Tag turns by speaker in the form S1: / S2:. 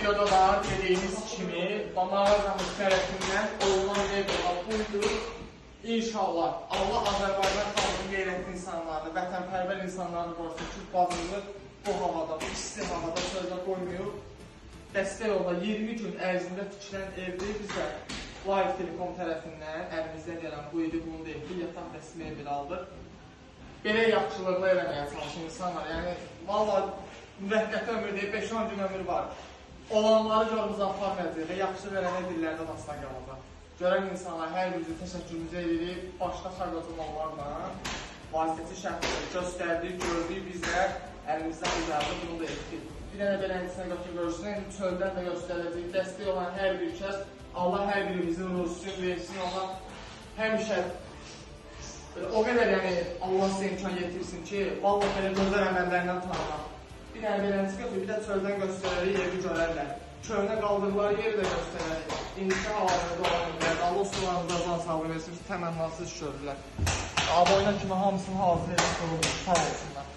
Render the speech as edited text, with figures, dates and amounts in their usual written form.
S1: videoda da dediğimiz kimi mağazamız tərəfindən olunan videolar buydu. İnşallah Allah Azərbaycan xalqının qeyrətli insanlarını, vətənpərvər insanlarını qorusun ki, bazını bu havada, bu isti havada sözlə qoymuyor. Dəstək ola 20 gün ərzində tikilən evdir bizə Live Telekom tərəfindən əlimizdən gələn bu idi, bunu deyil ki, yataq rəsmi evi aldır. Belə yaxşılıqla eləməyə çalışır insanlar. Yəni, valla müvəqqəti ömür deyil, 5-10 gün ömür var. Olanları görümüz aparmayacaq və yaxşı verənə dillərdən asla qalacaq. Görən insanlar hər birinizə təşəkkürümüzü edirik. Başqa xarqacımallarla vasitəçi şərtləri göstərdik, gördük biz də əlimizdən ucardı, bunu da etdik. Bir dənə belənçisine götürürsün, çöldən də göstərəcək. Dəstək olan hər bir kəs, Allah hər birimizin ruhsun, versin, Allah həmişə o qədər yəni Allah sizə imkan yetirsin ki, vallahi belə gözəl əməllərindən tanımaq. Bir dənə belənçisi götürür, bir də çöldən göstərərik, evi görərlər. Köhnə qaldırıqları yeri də göstərərik. İndiki havalarında olan evlərdə, Allah sularınızda can sağlığı versin, təmənnasız görürlər. Aboyuna kimi hamısını hazır edib, sağ olsunlar.